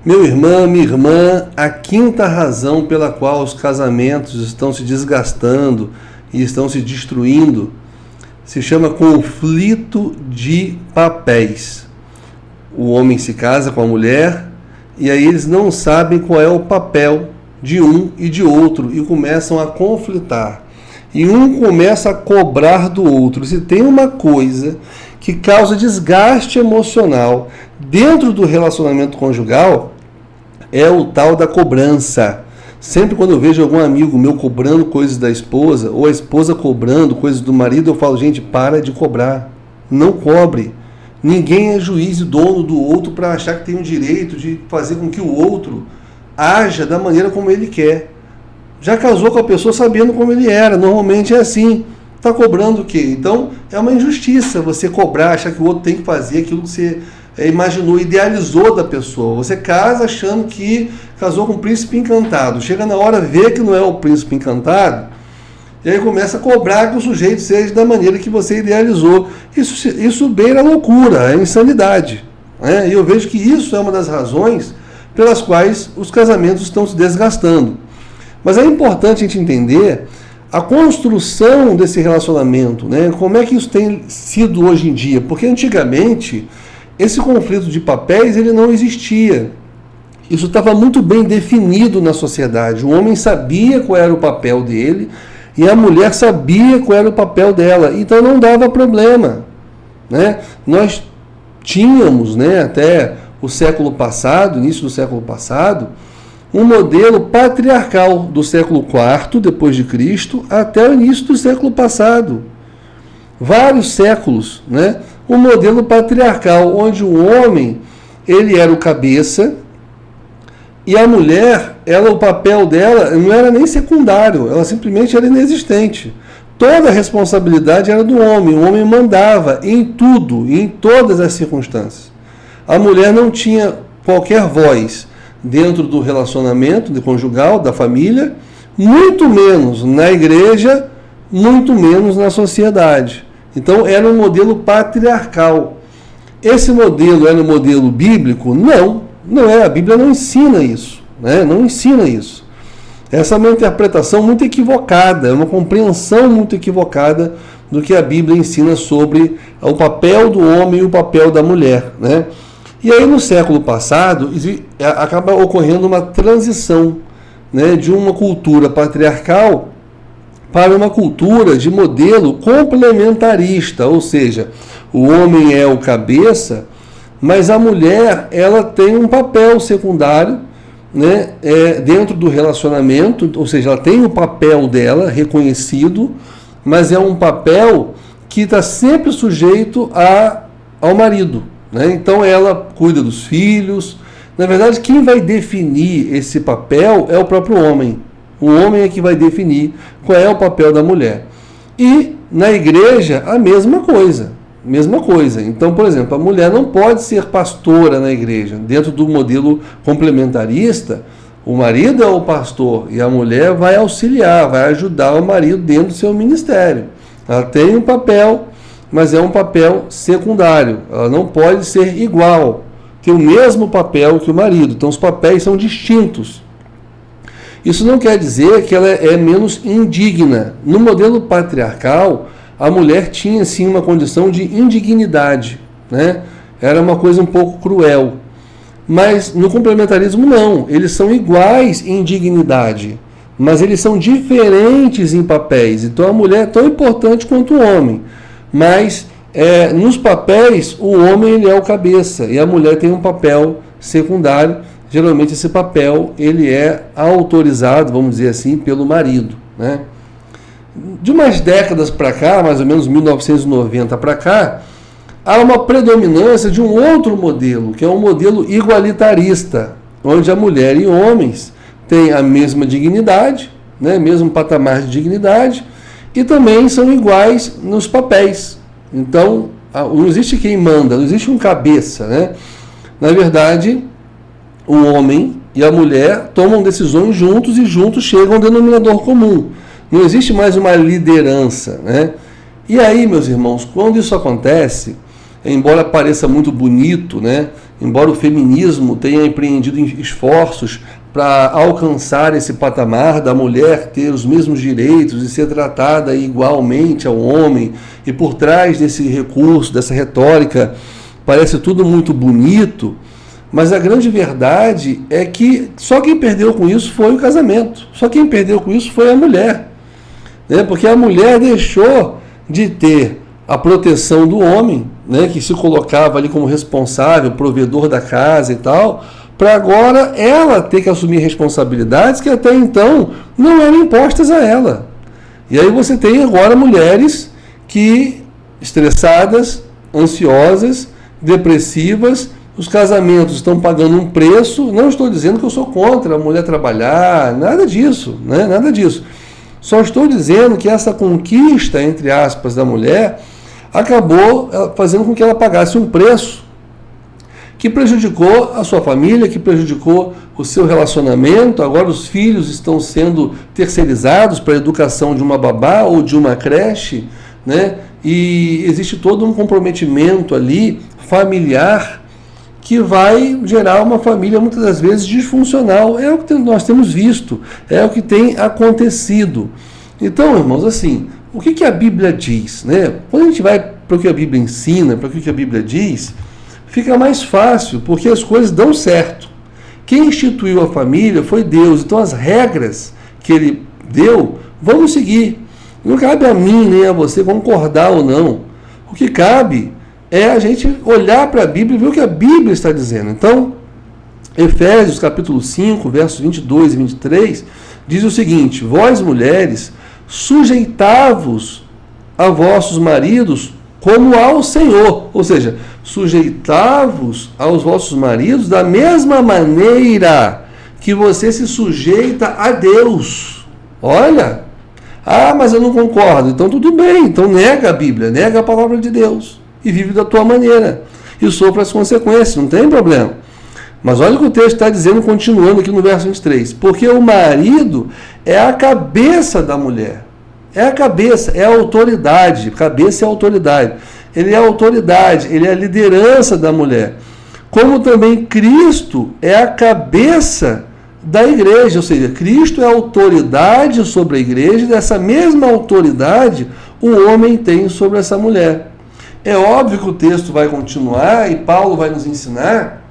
Meu irmão, minha irmã, a quinta razão pela qual os casamentos estão se desgastando e estão se destruindo se chama conflito de papéis. O homem se casa com a mulher e aí eles não sabem qual é o papel de um e de outro e começam a conflitar. E um começa a cobrar do outro. Se tem uma coisa que causa desgaste emocional dentro do relacionamento conjugal, é o tal da cobrança. Sempre quando eu vejo algum amigo meu cobrando coisas da esposa, ou a esposa cobrando coisas do marido, eu falo, gente, para de cobrar. Não cobre. Ninguém é juiz e dono do outro para achar que tem o direito de fazer com que o outro haja da maneira como ele quer. Já casou com a pessoa sabendo como ele era. Normalmente é assim. Está cobrando o quê? Então é uma injustiça você cobrar, achar que o outro tem que fazer aquilo que você imaginou, idealizou da pessoa. Você casa achando que casou com um príncipe encantado. Chega na hora, vê que não é o príncipe encantado, e aí começa a cobrar que o sujeito seja da maneira que você idealizou. Isso beira a loucura, a insanidade. E eu vejo que isso é uma das razões pelas quais os casamentos estão se desgastando. Mas é importante a gente entender a construção desse relacionamento, como é que isso tem sido hoje em dia, porque antigamente esse conflito de papéis ele não existia. Isso estava muito bem definido na sociedade. O homem sabia qual era o papel dele e a mulher sabia qual era o papel dela. Então não dava problema. Nós tínhamos, até o século passado, início do século passado, um modelo patriarcal do século IV depois de Cristo até o início do século passado. Vários séculos, um modelo patriarcal onde o homem ele era o cabeça e a mulher, o papel dela não era nem secundário, ela simplesmente era inexistente. Toda a responsabilidade era do homem, o homem mandava em tudo, em todas as circunstâncias. A mulher não tinha qualquer voz dentro do relacionamento conjugal, da família, muito menos na igreja, muito menos na sociedade. Então era um modelo patriarcal. Esse modelo era um modelo bíblico? Não é. A Bíblia não ensina isso. Não ensina isso. Essa é uma interpretação muito equivocada, é uma compreensão muito equivocada do que a Bíblia ensina sobre o papel do homem e o papel da mulher. E aí no século passado acaba ocorrendo uma transição de uma cultura patriarcal para uma cultura de modelo complementarista, ou seja, o homem é o cabeça, mas a mulher ela tem um papel secundário dentro do relacionamento, ou seja, ela tem o papel dela reconhecido, mas é um papel que está sempre sujeito ao marido. Então ela cuida dos filhos. Na verdade, quem vai definir esse papel é o próprio homem. O homem é que vai definir qual é o papel da mulher. E na igreja, a mesma coisa. Então, por exemplo, a mulher não pode ser pastora na igreja. Dentro do modelo complementarista, o marido é o pastor e a mulher vai auxiliar, vai ajudar o marido dentro do seu ministério. Ela tem um papel, mas é um papel secundário. Ela não pode ser igual, ter o mesmo papel que o marido. Então, os papéis são distintos. Isso não quer dizer que ela é menos indigna. No modelo patriarcal, a mulher tinha sim uma condição de indignidade, Era uma coisa um pouco cruel. Mas no complementarismo não, eles são iguais em dignidade, mas eles são diferentes em papéis. Então a mulher é tão importante quanto o homem, mas nos papéis o homem ele é o cabeça e a mulher tem um papel secundário. Geralmente esse papel ele é autorizado, vamos dizer assim, pelo marido. De umas décadas para cá, mais ou menos 1990 para cá, há uma predominância de um outro modelo, que é um modelo igualitarista, onde a mulher e homens têm a mesma dignidade, mesmo patamar de dignidade, e também são iguais nos papéis. Então, não existe quem manda, não existe um cabeça. Na verdade, o homem e a mulher tomam decisões juntos e juntos chegam a um denominador comum. Não existe mais uma liderança. E aí, meus irmãos, quando isso acontece, embora pareça muito bonito, embora o feminismo tenha empreendido esforços para alcançar esse patamar da mulher ter os mesmos direitos e ser tratada igualmente ao homem, e por trás desse recurso, dessa retórica, parece tudo muito bonito, mas a grande verdade é que só quem perdeu com isso foi o casamento, só quem perdeu com isso foi a mulher, né? Porque a mulher deixou de ter a proteção do homem, né, que se colocava ali como responsável, provedor da casa e tal, para agora ela ter que assumir responsabilidades que até então não eram impostas a ela. E aí você tem agora mulheres que, estressadas, ansiosas, depressivas, os casamentos estão pagando um preço. Não estou dizendo que eu sou contra a mulher trabalhar, nada disso, né? Nada disso. Só estou dizendo que essa conquista, entre aspas, da mulher acabou fazendo com que ela pagasse um preço que prejudicou a sua família, que prejudicou o seu relacionamento. Agora os filhos estão sendo terceirizados para a educação de uma babá ou de uma creche, né? E existe todo um comprometimento ali familiar que vai gerar uma família muitas das vezes disfuncional. É o que nós temos visto, é o que tem acontecido. Então, irmãos, assim, o que a Bíblia diz, né? Quando a gente vai para o que a Bíblia ensina, para o que a Bíblia diz, fica mais fácil, porque as coisas dão certo. Quem instituiu a família foi Deus, então as regras que Ele deu, vamos seguir. Não cabe a mim nem a você concordar ou não. O que cabe é a gente olhar para a Bíblia e ver o que a Bíblia está dizendo. Então, Efésios capítulo 5, versos 22 e 23, diz o seguinte: vós mulheres, sujeitavos a vossos maridos como ao Senhor, ou seja, sujeitavos aos vossos maridos da mesma maneira que você se sujeita a Deus. Olha, mas eu não concordo. Então tudo bem, então nega a Bíblia, nega a palavra de Deus e vive da tua maneira e sofra as consequências, não tem problema. Mas olha o que o texto está dizendo, continuando aqui no verso 23. Porque o marido é a cabeça da mulher. É a cabeça, é a autoridade. Cabeça é a autoridade. Ele é a autoridade, ele é a liderança da mulher. Como também Cristo é a cabeça da igreja. Ou seja, Cristo é a autoridade sobre a igreja, e dessa mesma autoridade o homem tem sobre essa mulher. É óbvio que o texto vai continuar e Paulo vai nos ensinar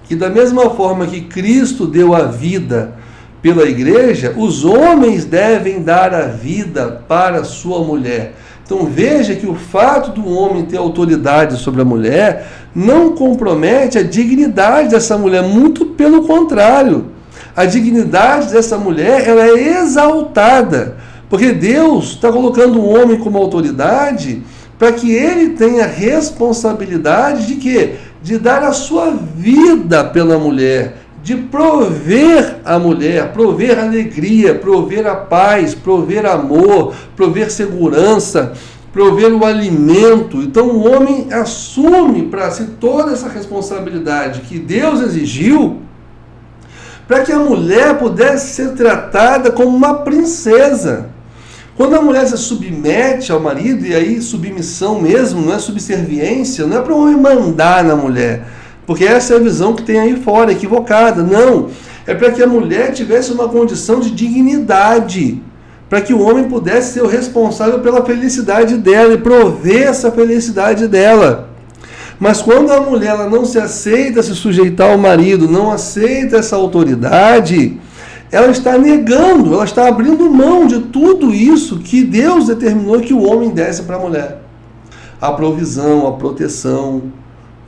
que da mesma forma que Cristo deu a vida pela igreja, os homens devem dar a vida para a sua mulher. Então veja que o fato do homem ter autoridade sobre a mulher não compromete a dignidade dessa mulher, muito pelo contrário. A dignidade dessa mulher, ela é exaltada, porque Deus está colocando o homem como autoridade para que ele tenha responsabilidade de quê? De dar a sua vida pela mulher, de prover a mulher, prover alegria, prover a paz, prover amor, prover segurança, prover o alimento. Então o homem assume para si toda essa responsabilidade que Deus exigiu, para que a mulher pudesse ser tratada como uma princesa. Quando a mulher se submete ao marido, e aí submissão mesmo, não é subserviência, não é para o homem mandar na mulher, porque essa é a visão que tem aí fora, equivocada. Não, é para que a mulher tivesse uma condição de dignidade, para que o homem pudesse ser o responsável pela felicidade dela e prover essa felicidade dela. Mas quando a mulher ela não se aceita se sujeitar ao marido, não aceita essa autoridade, ela está negando, ela está abrindo mão de tudo isso que Deus determinou que o homem desse para a mulher. A provisão, a proteção,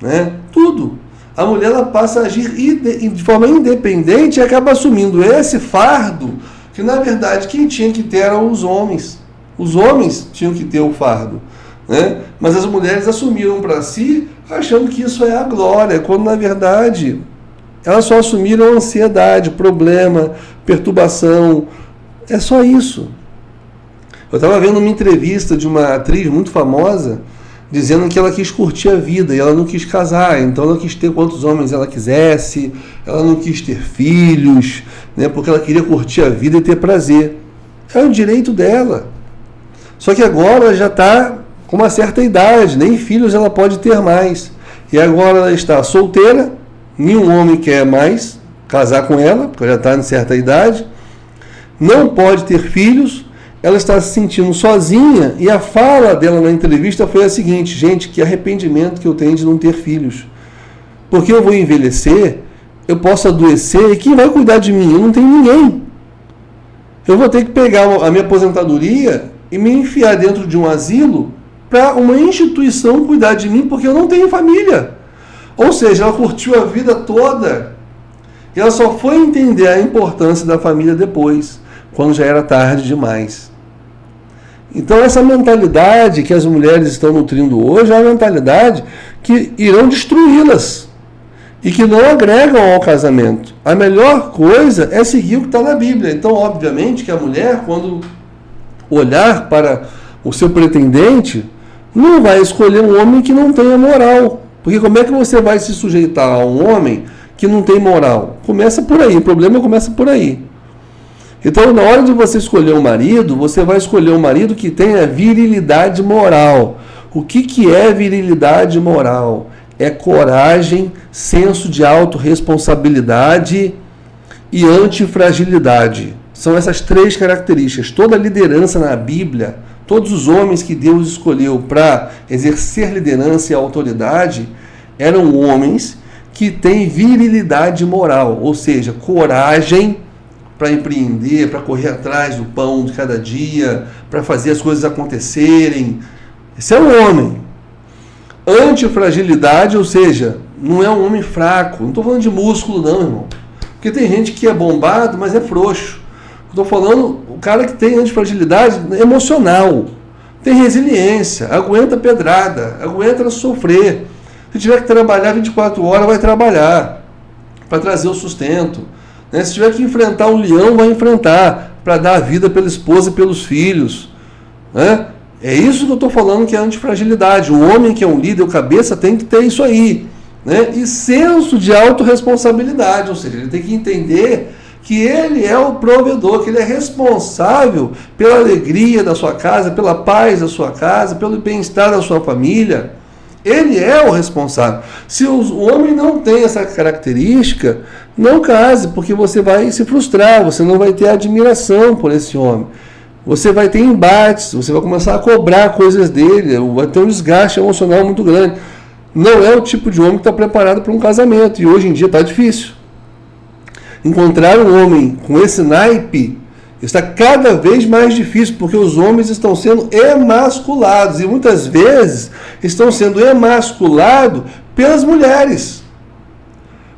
né? Tudo. A mulher ela passa a agir de forma independente e acaba assumindo esse fardo que, na verdade, quem tinha que ter eram os homens. Os homens tinham que ter o fardo, né? Mas as mulheres assumiram para si, achando que isso é a glória, quando, na verdade, elas só assumiram ansiedade, problema, perturbação. É só isso. Eu estava vendo uma entrevista de uma atriz muito famosa, dizendo que ela quis curtir a vida e ela não quis casar, então ela quis ter quantos homens ela quisesse, ela não quis ter filhos, né, porque ela queria curtir a vida e ter prazer. É o direito dela. Só que agora ela já está com uma certa idade, nem filhos ela pode ter mais. E agora ela está solteira, nenhum homem quer mais casar com ela, porque ela já está em certa idade, não pode ter filhos, ela está se sentindo sozinha, e a fala dela na entrevista foi a seguinte: gente, que arrependimento que eu tenho de não ter filhos, porque eu vou envelhecer, eu posso adoecer, e quem vai cuidar de mim? Eu não tenho ninguém. Eu vou ter que pegar a minha aposentadoria e me enfiar dentro de um asilo para uma instituição cuidar de mim, porque eu não tenho família. Ou seja, ela curtiu a vida toda e ela só foi entender a importância da família depois, quando já era tarde demais. Então essa mentalidade que as mulheres estão nutrindo hoje é uma mentalidade que irão destruí-las e que não agregam ao casamento. A melhor coisa é seguir o que está na Bíblia. Então, obviamente, que a mulher, quando olhar para o seu pretendente, não vai escolher um homem que não tenha moral. Porque como é que você vai se sujeitar a um homem que não tem moral? Começa por aí, o problema começa por aí. Então, na hora de você escolher um marido, você vai escolher um marido que tenha virilidade moral. O que é virilidade moral? É coragem, senso de autorresponsabilidade e antifragilidade. São essas três características. Toda liderança na Bíblia, todos os homens que Deus escolheu para exercer liderança e autoridade, eram homens que têm virilidade moral, ou seja, coragem para empreender, para correr atrás do pão de cada dia, para fazer as coisas acontecerem. Esse é um homem. Antifragilidade, ou seja, não é um homem fraco. Não estou falando de músculo não, irmão. Porque tem gente que é bombado, mas é frouxo. Estou falando o cara que tem antifragilidade emocional, tem resiliência, aguenta pedrada, aguenta sofrer. Se tiver que trabalhar 24 horas, vai trabalhar para trazer o sustento. Se tiver que enfrentar um leão, vai enfrentar para dar a vida pela esposa e pelos filhos. É isso que eu estou falando que é antifragilidade. O homem que é um líder, o cabeça, tem que ter isso aí. E senso de autorresponsabilidade, ou seja, ele tem que entender que ele é o provedor, que ele é responsável pela alegria da sua casa, pela paz da sua casa, pelo bem-estar da sua família. Ele é o responsável. Se o homem não tem essa característica, não case, porque você vai se frustrar, você não vai ter admiração por esse homem. Você vai ter embates, você vai começar a cobrar coisas dele, vai ter um desgaste emocional muito grande. Não é o tipo de homem que está preparado para um casamento, e hoje em dia está difícil. Encontrar um homem com esse naipe está cada vez mais difícil, porque os homens estão sendo emasculados, e muitas vezes estão sendo emasculados pelas mulheres.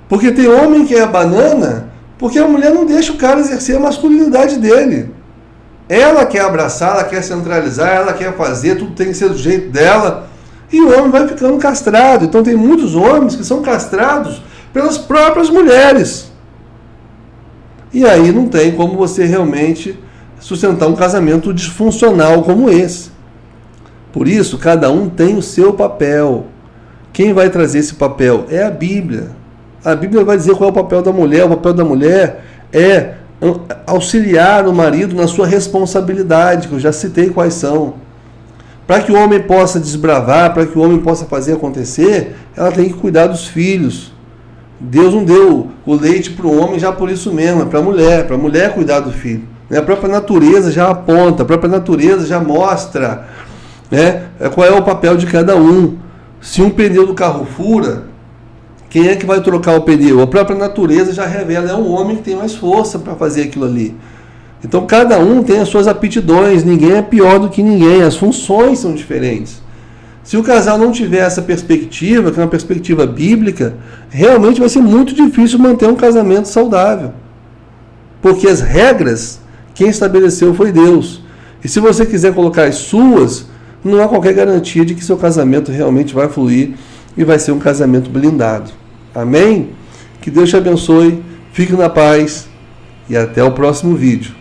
Porque tem homem que é banana, porque a mulher não deixa o cara exercer a masculinidade dele. Ela quer abraçar, ela quer centralizar, ela quer fazer, tudo tem que ser do jeito dela, e o homem vai ficando castrado. Então tem muitos homens que são castrados pelas próprias mulheres. E aí não tem como você realmente sustentar um casamento disfuncional como esse. Por isso, cada um tem o seu papel. Quem vai trazer esse papel? É a Bíblia. A Bíblia vai dizer qual é o papel da mulher. O papel da mulher é auxiliar o marido na sua responsabilidade, que eu já citei quais são. Para que o homem possa desbravar, para que o homem possa fazer acontecer, ela tem que cuidar dos filhos. Deus não deu o leite para o homem já por isso mesmo, é para a mulher cuidar do filho. A própria natureza já aponta, a própria natureza já mostra qual é o papel de cada um. Se um pneu do carro fura, quem é que vai trocar o pneu? A própria natureza já revela, é um homem que tem mais força para fazer aquilo ali. Então cada um tem as suas aptidões, ninguém é pior do que ninguém, as funções são diferentes. Se o casal não tiver essa perspectiva, que é uma perspectiva bíblica, realmente vai ser muito difícil manter um casamento saudável. Porque as regras, quem estabeleceu foi Deus. E se você quiser colocar as suas, não há qualquer garantia de que seu casamento realmente vai fluir e vai ser um casamento blindado. Amém? Que Deus te abençoe, fique na paz e até o próximo vídeo.